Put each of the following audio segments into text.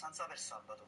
abbastanza per sabato.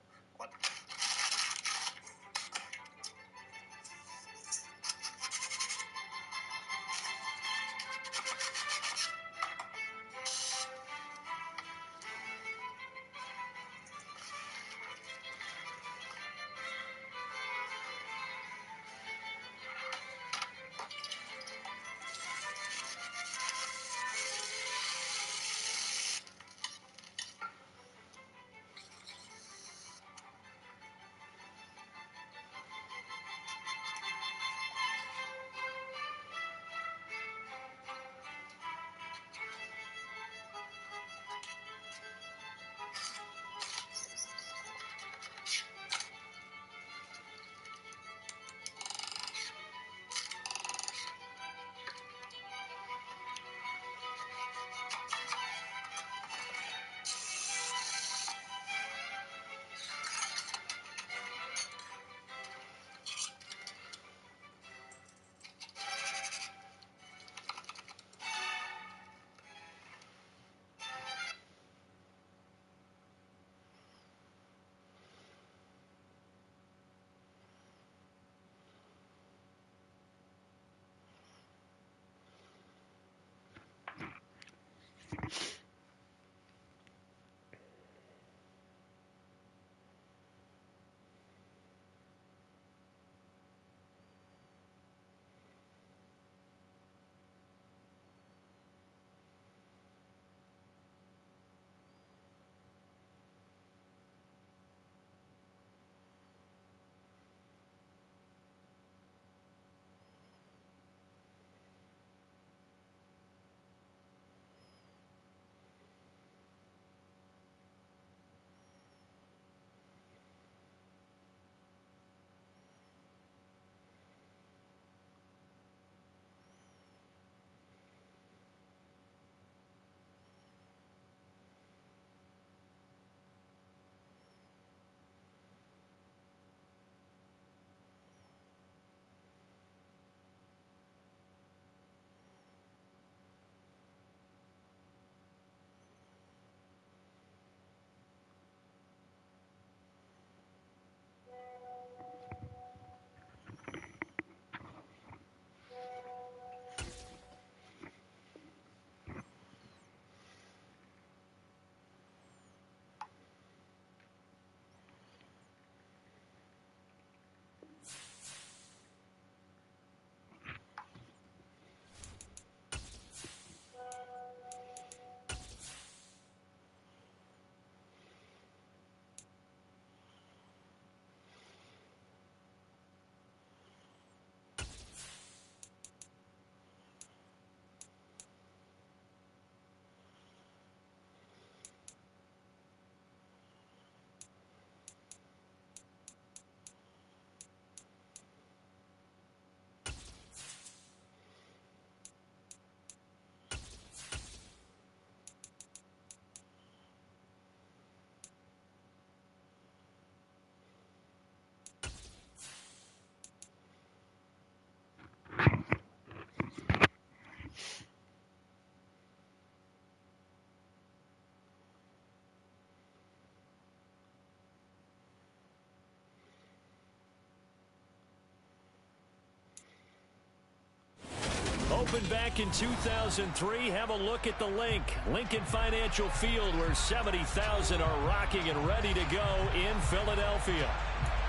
Opened back in 2003. Have a look at the Lincoln Financial Field, where 70,000 are rocking and ready to go in Philadelphia.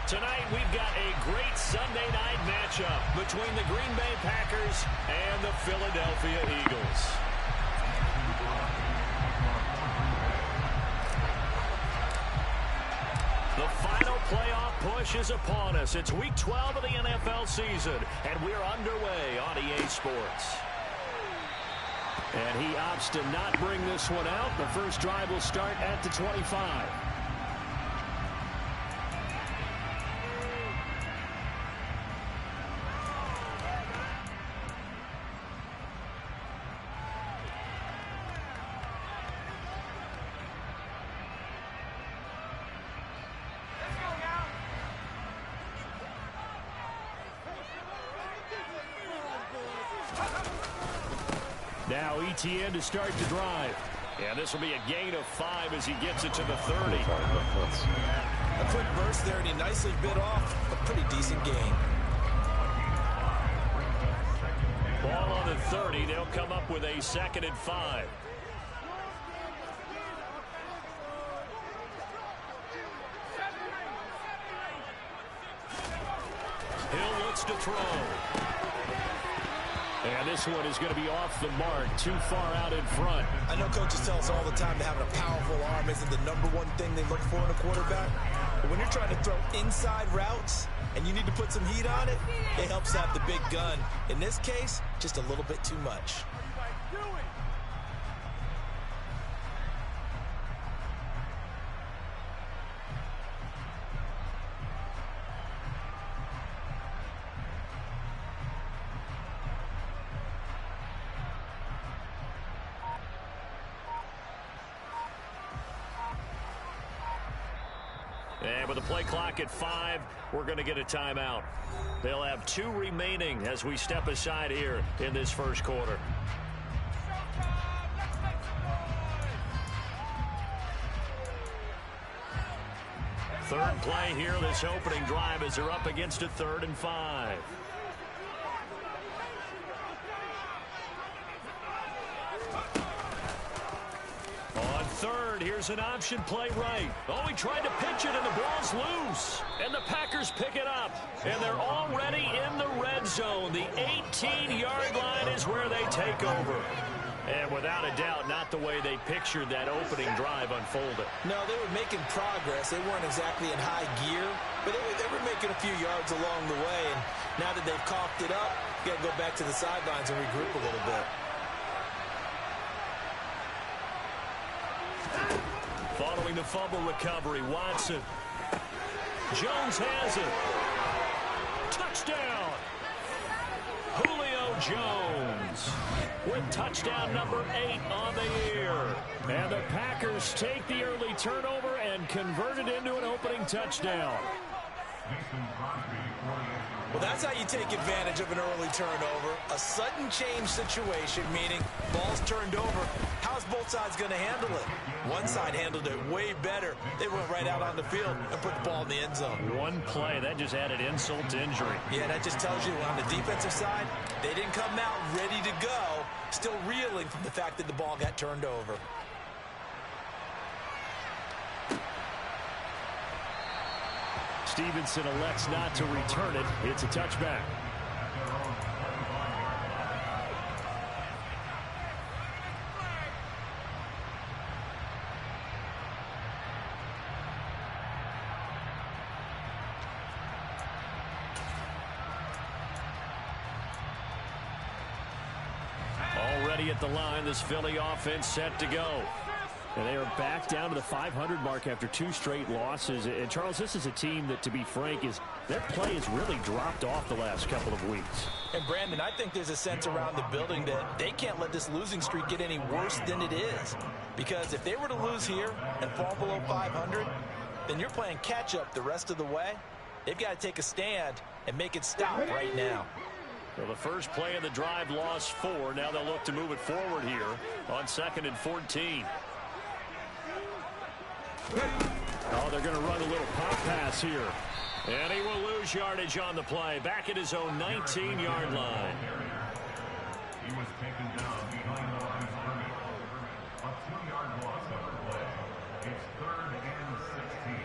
Tonight, we've got a great Sunday night matchup between the Green Bay Packers and the Philadelphia Eagles. The final playoff push is upon us. It's Week 12 of the NFL season, and we're underway on EA Sports. And he opts to not bring this one out. The first drive will start at the 25. Now ETN to start the drive. And this will be a gain of 5 as he gets it to the 30. A quick burst there, and he nicely bit off a pretty decent gain. Ball on the 30. They'll come up with a 2nd and 5. Hill looks to throw. And this one is going to be off the mark, too far out in front. I know coaches tell us all the time that having a powerful arm isn't the #1 thing they look for in a quarterback. But when you're trying to throw inside routes and you need to put some heat on it, it helps have the big gun. In this case, just a little bit too much. And with the play clock at 5, we're going to get a timeout. They'll have 2 remaining as we step aside here in this first quarter. Third play here, this opening drive as they're up against a 3rd and 5. On 3rd, here's an option play right. Oh, he tried to pitch it, and the ball's loose. And the Packers pick it up. And they're already in the red zone. The 18-yard line is where they take over. And without a doubt, not the way they pictured that opening drive unfolded. No, they were making progress. They weren't exactly in high gear, but they were making a few yards along the way. And now that they've coughed it up, you got to go back to the sidelines and regroup a little bit. Following the fumble recovery, Watson. Jones has it. Touchdown! Julio Jones with touchdown number 8 on the year. And the Packers take the early turnover and convert it into an opening touchdown. Well, that's how you take advantage of an early turnover. A sudden change situation, meaning ball's turned over. How's both sides going to handle it? One side handled it way better. They went right out on the field and put the ball in the end zone. One play, that just added insult to injury. Yeah, that just tells you on the defensive side, they didn't come out ready to go, still reeling from the fact that the ball got turned over. Stevenson elects not to return it. It's a touchback. Already at the line, this Philly offense set to go. And they are back down to the 500 mark after 2 straight losses. And, Charles, this is a team that, to be frank, their play has really dropped off the last couple of weeks. And, Brandon, I think there's a sense around the building that they can't let this losing streak get any worse than it is. Because if they were to lose here and fall below 500, then you're playing catch-up the rest of the way. They've got to take a stand and make it stop right now. Well, the first play of the drive lost 4. Now they'll look to move it forward here on 2nd and 14. Oh, they're going to run a little pop pass here. And he will lose yardage on the play. Back at his own 19-yard line. He was taken down behind the line of scrimmage. A 2-yard loss of the play. It's 3rd and 16.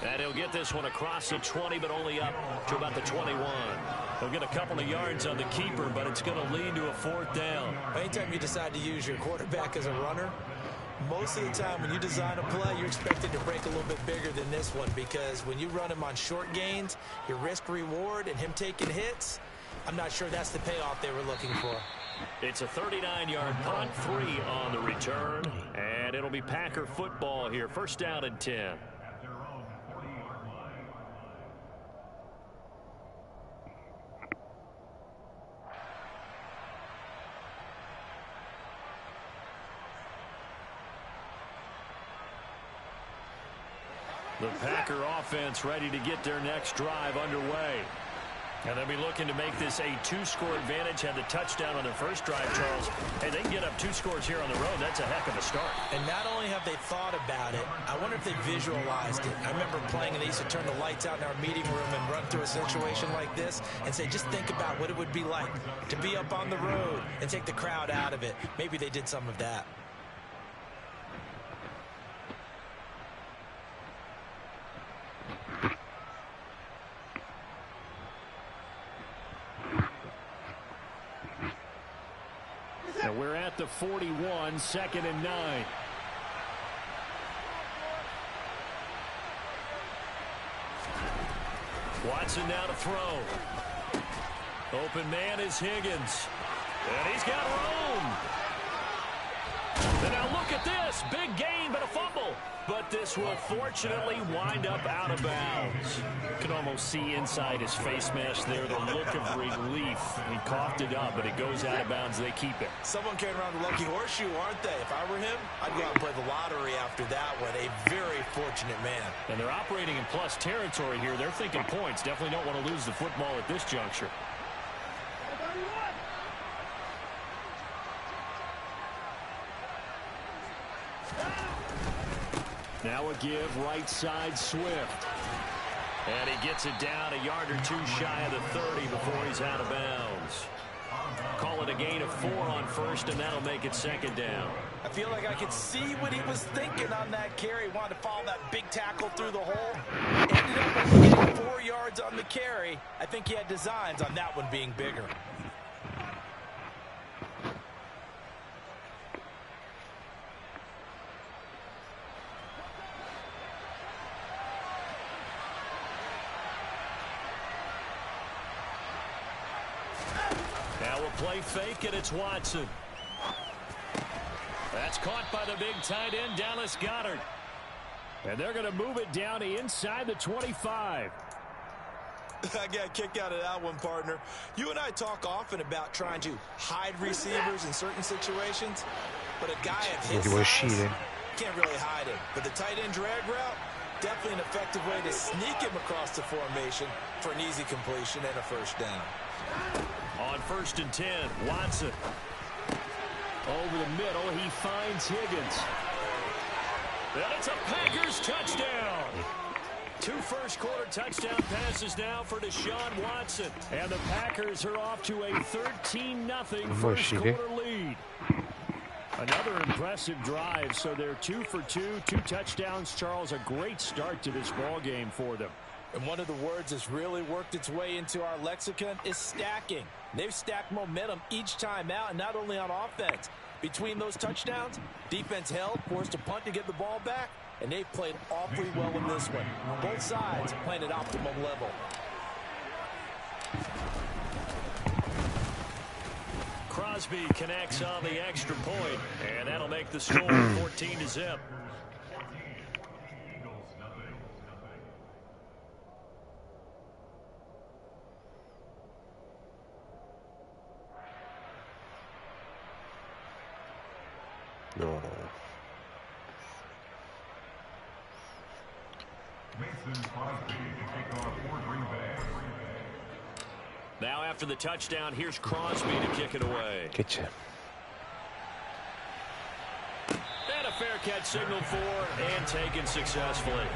And he'll get this one across the 20, but only up to about the 21. He'll get a couple of yards on the keeper, but it's going to lead to a 4th down. Anytime you decide to use your quarterback as a runner, most of the time when you design a play, you're expected to break a little bit bigger than this one, because when you run him on short gains, your risk-reward and him taking hits, I'm not sure that's the payoff they were looking for. It's a 39-yard punt, 3 on the return, and it'll be Packer football here. 1st down and 10. The Packer offense ready to get their next drive underway. And they'll be looking to make this a 2-score advantage. Had the touchdown on their first drive, Charles. Hey, they can get up 2 scores here on the road. That's a heck of a start. And not only have they thought about it, I wonder if they visualized it. I remember playing, and they used to turn the lights out in our meeting room and run through a situation like this and say, just think about what it would be like to be up on the road and take the crowd out of it. Maybe they did some of that. And we're at the 41, 2nd and 9. Watson now to throw. Open man is Higgins. And he's got room. And now look at this. Big gain, but a fumble. But this will fortunately wind up out of bounds. You can almost see inside his face mask there the look of relief. He coughed it up, but it goes out of bounds. They keep it. Someone carrying around the lucky horseshoe, aren't they? If I were him, I'd go out and play the lottery after that one. A very fortunate man. And they're operating in plus territory here. They're thinking points. Definitely don't want to lose the football at this juncture. Now a give right side Swift. And he gets it down a yard or 2 shy of the 30 before he's out of bounds. Call it a gain of 4 on first, and that'll make it 2nd down. I feel like I could see what he was thinking on that carry. Wanted to follow that big tackle through the hole. Ended up getting 4 yards on the carry. I think he had designs on that one being bigger. Now a play fake, and it's Watson. That's caught by the big tight end, Dallas Goedert. And they're going to move it down inside the 25. I got a kick out of that one, partner. You and I talk often about trying to hide receivers in certain situations, but a guy of his size can't really hide him. But the tight end drag route, definitely an effective way to sneak him across the formation for an easy completion and a first down. On 1st and 10, Watson. Over the middle, he finds Higgins. And it's a Packers touchdown. 2 first-quarter touchdown passes now for Deshaun Watson. And the Packers are off to a 13-0 first-quarter lead. Another impressive drive, so they're 2 for 2, 2 touchdowns. Charles, a great start to this ball game for them. And one of the words that's really worked its way into our lexicon is stacking. They've stacked momentum each time out, and not only on offense. Between those touchdowns, defense held, forced a punt to get the ball back, and they've played awfully well in this one. Both sides playing at optimum level. Crosby connects on the extra point, and that'll make the score 14-0. No. Now after the touchdown, here's Crosby to kick it away. Get you. And a fair catch signaled for and taken successfully.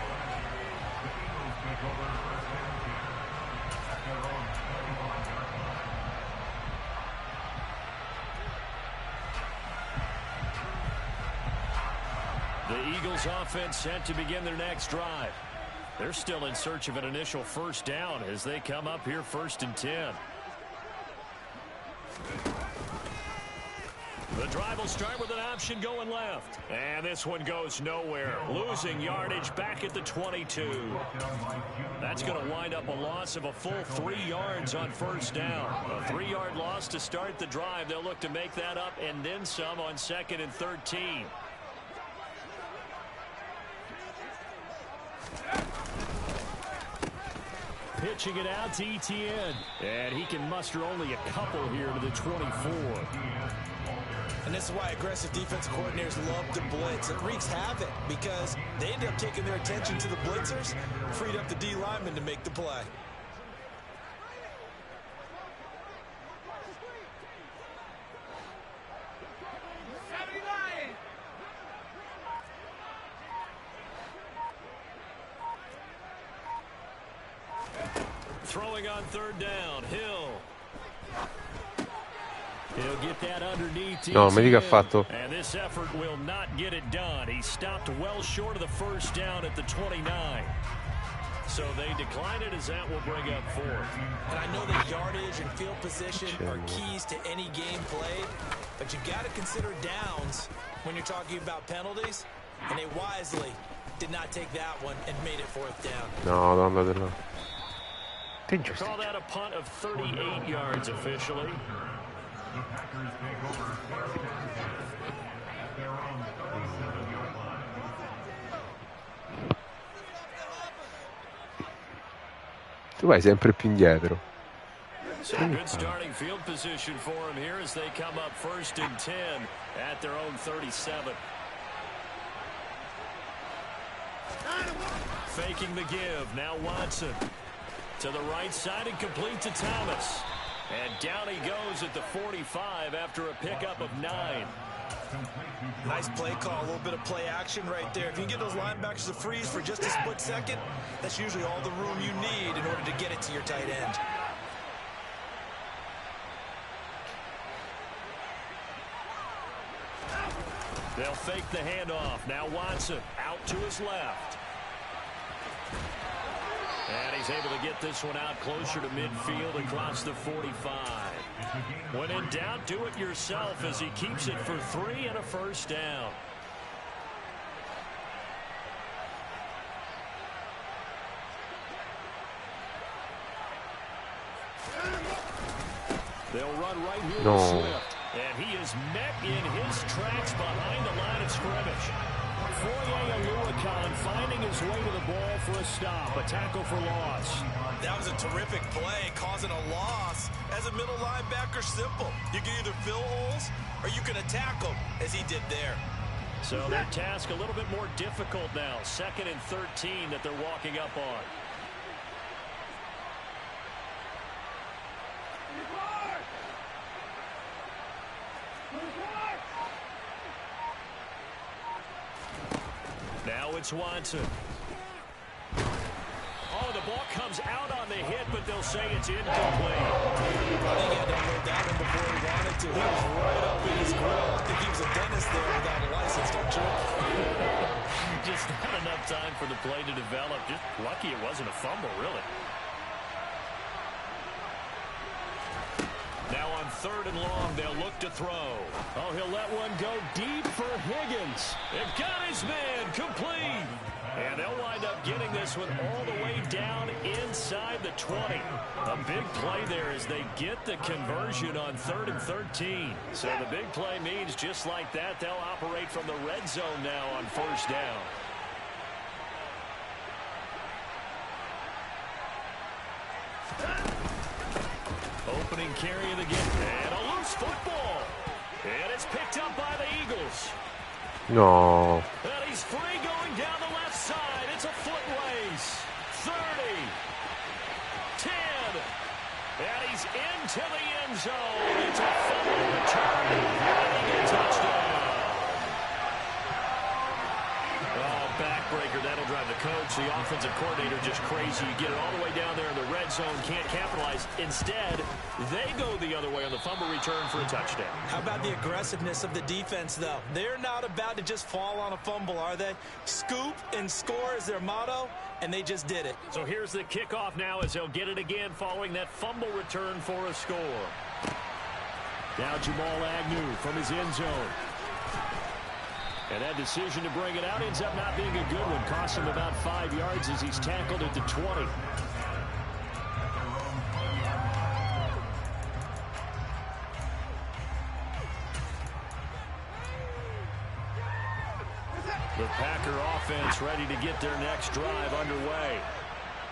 The Eagles offense set to begin their next drive. They're still in search of an initial first down as they come up here 1st and 10. The drive will start with an option going left. And this one goes nowhere. Losing yardage back at the 22. That's going to wind up a loss of a full 3 yards on first down. A 3-yard loss to start the drive. They'll look to make that up and then some on 2nd and 13. Pitching it out to Etienne. And he can muster only a couple here to the 24. And this is why aggressive defensive coordinators love to blitz. It wreaks havoc because they end up taking their attention to the blitzers, freed up the D lineman to make the play. Throwing on third down, Hill. He'll get that underneath. No, vedi che ha fatto? And this effort will not get it done. He stopped well short of the first down at the 29. So they decline it as that will bring up fourth. And I know that yardage and field position are keys to any game played, but you've got to consider downs when you're talking about penalties, and they wisely did not take that one and made it fourth down. No, non andate là. Call that a punt of 38 yards officially. The Packers take over first and 10 at their own 37-yard line. Tu vai sempre più indietro. So good starting field position for him here as they come up first and 10 at their own 37. Faking the give. Now Watson to the right side and complete to Thomas. And down he goes at the 45 after a pickup of 9. Nice play call, a little bit of play action right there. If you get those linebackers to freeze for just a split second, that's usually all the room you need in order to get it to your tight end. They'll fake the handoff. Now Watson out to his left. And he's able to get this one out closer to midfield across the 45. When in doubt, do it yourself as he keeps it for 3 and a first down. They'll run right here to Swift. And he is met in his tracks behind the line of scrimmage. Finding his way to the ball for a stop, a tackle for loss. That was a terrific play, causing a loss. As a middle linebacker, simple. You can either fill holes or you can attack them, as he did there. So their task a little bit more difficult now. 2nd and 13 that they're walking up on. Now it's Watson. Oh, the ball comes out on the hit, but they'll say it's incomplete. I think he had to unload that one before he wanted to. He was right up in his grill. I think he was a dentist there without a license, don't you? Just not enough time for the play to develop. Just lucky it wasn't a fumble, really. Now on 3rd and long, they'll look to throw. Oh, he'll let one go deep for Higgins. It got his man complete. And they'll wind up getting this one all the way down inside the 20. A big play there as they get the conversion on 3rd and 13. So the big play means just like that, they'll operate from the red zone now on first down. Opening carry of the game. And a loose football. And it's picked up by the Eagles. No. And he's free going down the left side. It's a foot race. 30. 10. And he's into the end zone. It's a fumble return. And a touchdown. Oh, backbreaker. That'll drive the coach. The offensive coordinator just crazy. You get it all the way down there in the red zone. Can't capitalize. Instead, they go the other way on the fumble return for a touchdown. How about the aggressiveness of the defense, though? They're not about to just fall on a fumble, are they? Scoop and score is their motto, and they just did it. So here's the kickoff now as they'll get it again following that fumble return for a score. Now Jamal Agnew from his end zone. And that decision to bring it out ends up not being a good one. Costs him about 5 yards as he's tackled at the 20. The Packer offense ready to get their next drive underway.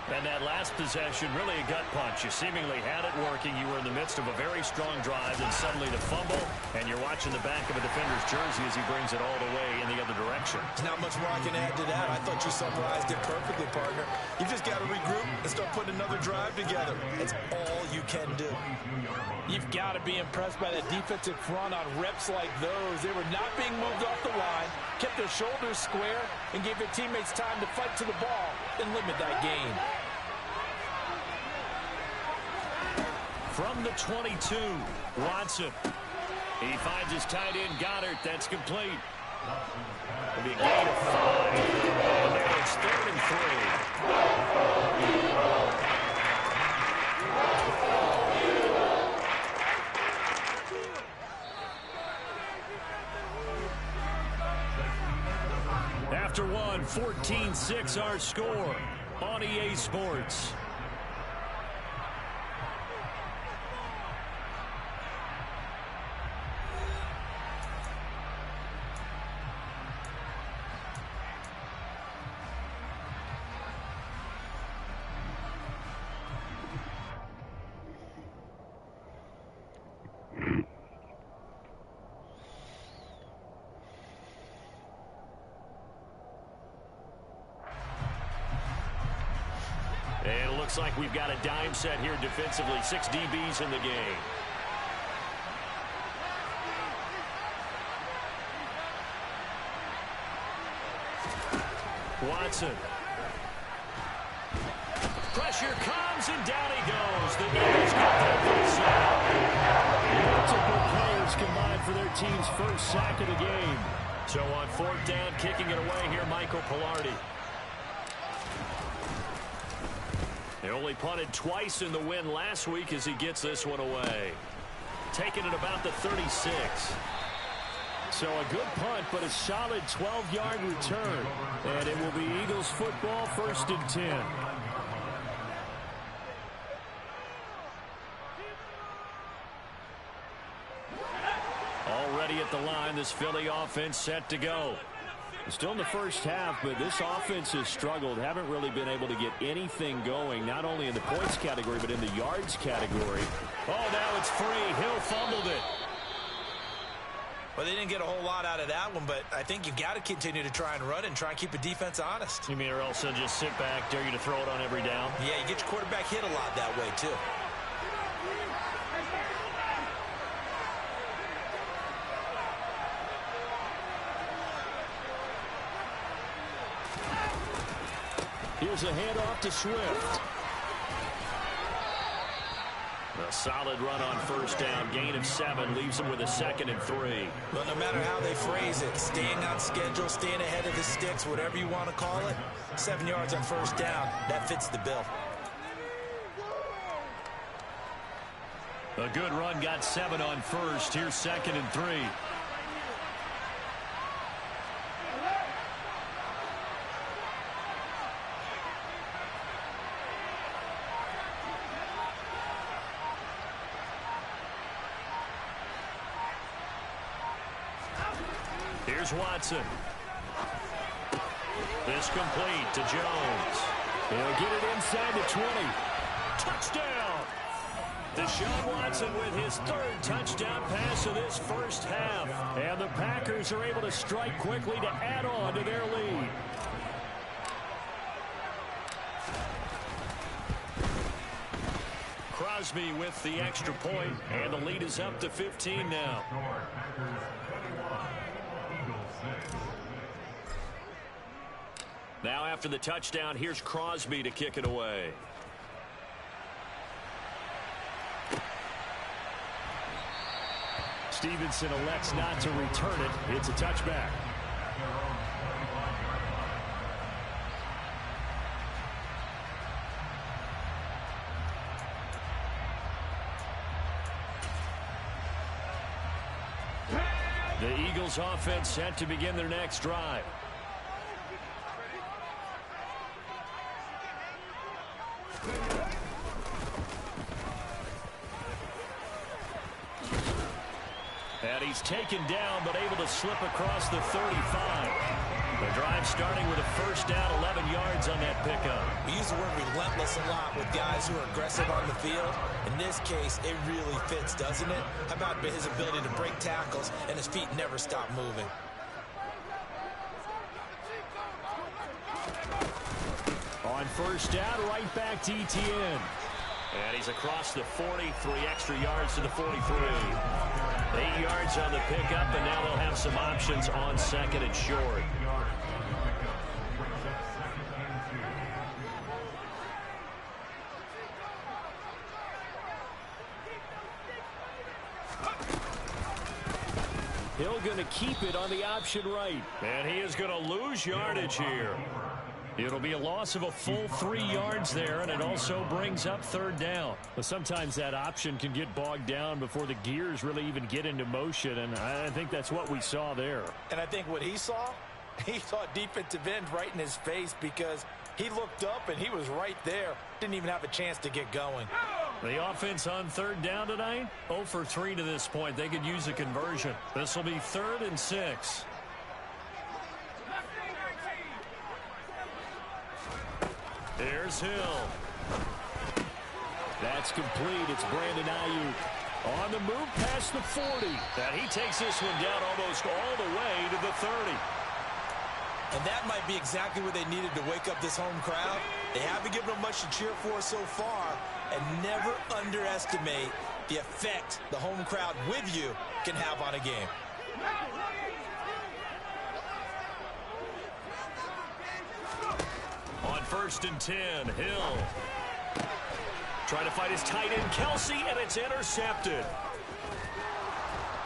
And that last possession, really a gut punch. You seemingly had it working. You were in the midst of a very strong drive, and suddenly to fumble, and you're watching the back of a defender's jersey as he brings it all the way in the other direction. There's not much more I can add to that. I thought you summarized it perfectly, partner. You just got to regroup and start putting another drive together. That's all you can do. You've got to be impressed by that defensive front on reps like those. They were not being moved off the line, kept their shoulders square, and gave their teammates time to fight to the ball and limit that gain. From the 22, Watson. He finds his tight end, Goddard. That's complete. It'll be a gain of 5. And now it's 3rd and 3. After one, 14-6 our score on EA Sports. And it looks like we've got a dime set here defensively. 6 DBs in the game. Watson. Pressure comes, and down he goes. The Eagles get their first sack. Multiple players combined for their team's first sack of the game. So on 4th down, kicking it away here, Michael Pilardi. They only punted twice in the win last week as he gets this one away. Taking it about the 36. So a good punt, but a solid 12-yard return. And it will be Eagles football, 1st and 10. Already at the line, this Philly offense set to go. Still in the first half, but this offense has struggled. Haven't really been able to get anything going, not only in the points category, but in the yards category. Oh, now it's free. Hill fumbled it. Well, they didn't get a whole lot out of that one, but I think you've got to continue to try and run and try and keep the defense honest. You mean, or else they'll just sit back, dare you to throw it on every down? Yeah, you get your quarterback hit a lot that way, too. Here's a handoff to Swift. A solid run on 1st down. Gain of 7 leaves them with a 2nd and 3. Well, no matter how they phrase it, staying on schedule, staying ahead of the sticks, whatever you want to call it, 7 yards on 1st down, that fits the bill. A good run, got 7 on 1st. Here's 2nd and 3. Here's Watson. This complete to Jones. He'll get it inside the 20. Touchdown! Deshaun Watson with his 3rd touchdown pass of this first half. And the Packers are able to strike quickly to add on to their lead. Crosby with the extra point, and the lead is up to 15 now. Now after the touchdown, here's Crosby to kick it away. Stevenson elects not to return it. It's a touchback. The Eagles offense set to begin their next drive. And he's taken down, but able to slip across the 35. The drive starting with a first down, 11 yards on that pickup. We use the word relentless a lot with guys who are aggressive on the field. In this case, it really fits, doesn't it? How about his ability to break tackles and his feet never stop moving? On first down, right back to ETN. And he's across the 40, 3 extra yards to the 43. 8 yards on the pickup, and now they'll have some options on second and short. Hill going to keep it on the option right. And he is going to lose yardage here. It'll be a loss of a full 3 yards there, and it also brings up third down. But sometimes that option can get bogged down before the gears really even get into motion, and I think that's what we saw there. And I think what he saw defensive end right in his face, because he looked up and he was right there. Didn't even have a chance to get going. The offense on third down tonight, 0 for 3 to this point. They could use a conversion. This will be 3rd and 6. There's Hill. That's complete. It's Brandon Ayuk. On the move past the 40. And he takes this one down almost all the way to the 30. And that might be exactly what they needed to wake up this home crowd. They haven't given them much to cheer for so far. And never underestimate the effect the home crowd with you can have on a game. On 1st and 10, Hill. Trying to fight his tight end, Kelsey, and it's intercepted.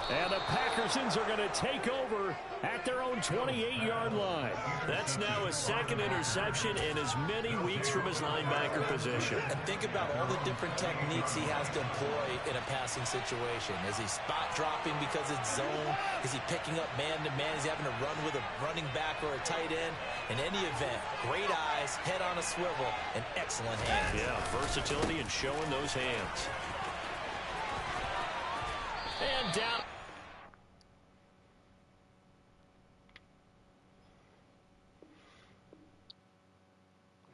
And the Packersons are going to take over at their own 28-yard line. That's now his 2nd interception in as many weeks from his linebacker position. And think about all the different techniques he has to employ in a passing situation. Is he spot dropping because it's zone? Is he picking up man-to-man? Is he having to run with a running back or a tight end? In any event, great eyes, head on a swivel, and excellent hands. Yeah, versatility and showing those hands. And down.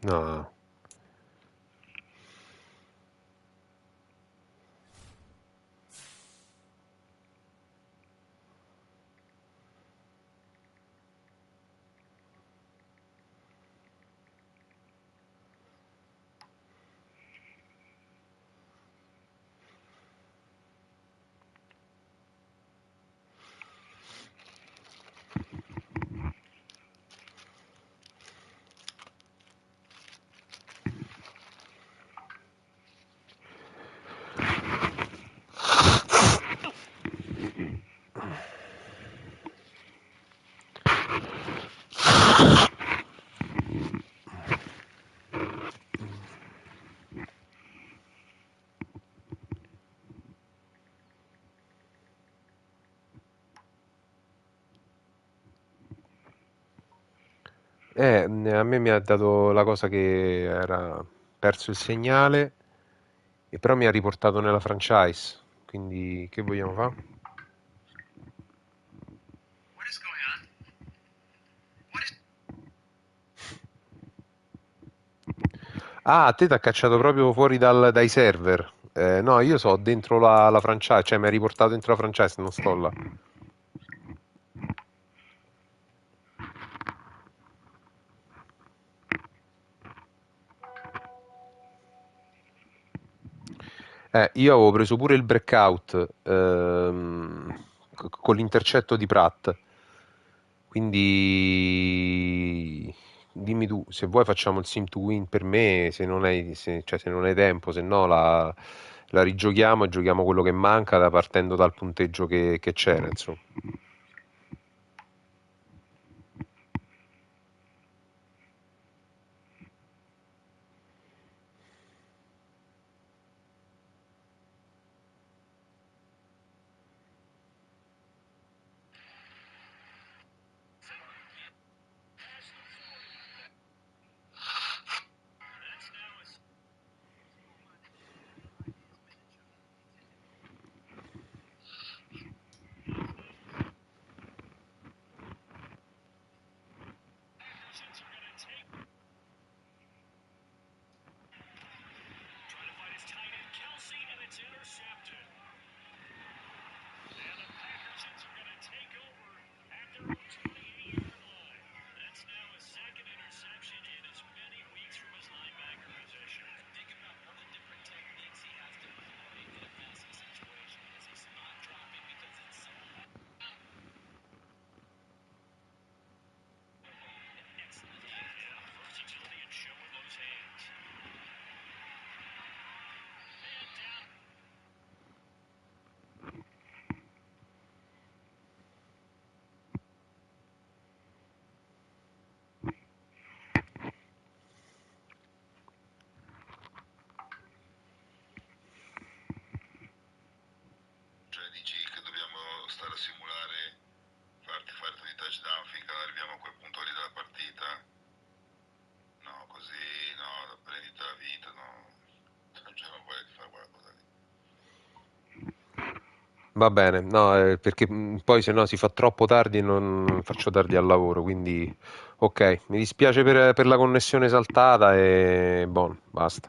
No. A me mi ha dato la cosa che era perso il segnale, e però mi ha riportato nella franchise. Quindi che vogliamo fare? Ah, a te ti ha cacciato proprio fuori dai server. No, io so dentro la franchise, cioè mi ha riportato dentro la franchise, non sto là. Io avevo preso pure il breakout con l'intercetto di Pratt. Quindi dimmi tu, se vuoi facciamo il sim to win per me, se non hai, cioè, se non hai tempo, se no la rigiochiamo e giochiamo quello che manca partendo dal punteggio che c'era, insomma. Va bene, no, perché poi se no si fa troppo tardi e non faccio tardi al lavoro, quindi ok, mi dispiace per la connessione saltata e buon, basta.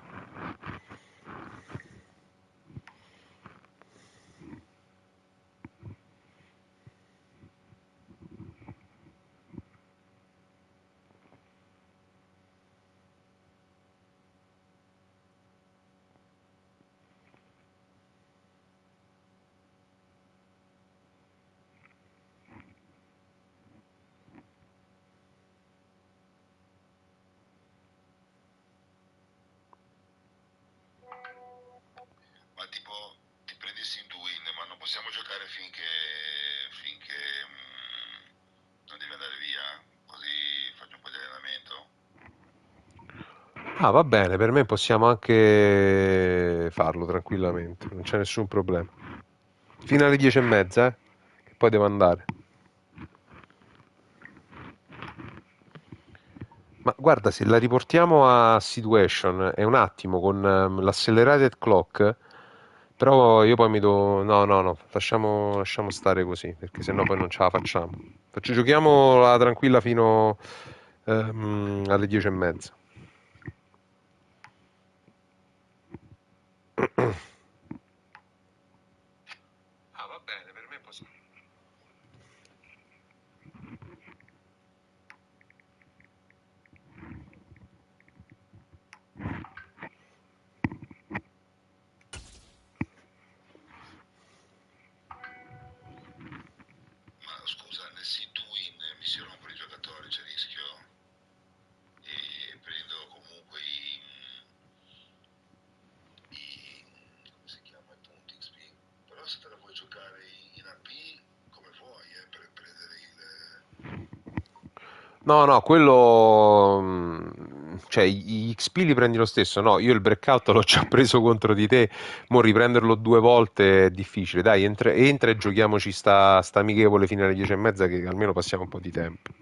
Ma tipo, ti prendi il sim to win, ma non possiamo giocare finché non devi andare via? Così faccio un po' di allenamento? Ah, va bene, per me possiamo anche farlo tranquillamente, non c'è nessun problema. Fino alle 10:30, che poi devo andare. Ma guarda, se la riportiamo a situation, è un attimo con l'accelerated clock, però io poi mi do... No, no, no, lasciamo stare così, perché sennò poi non ce la facciamo. Giochiamo la tranquilla fino alle 10:30. Ah, va bene, per me possiamo. Ma scusa, nel sim to win mi si rompono i giocatori, c'è rischio? E prendo comunque come si chiama, i punti XP. Però se te la vuoi giocare in AP, come vuoi, per prendere No, no, quello... cioè, gli XP li prendi lo stesso. No, io il breakout l'ho già preso contro di te, mo riprenderlo due volte è difficile. Dai, entra e giochiamoci sta amichevole fino alle 10:30 che almeno passiamo un po' di tempo.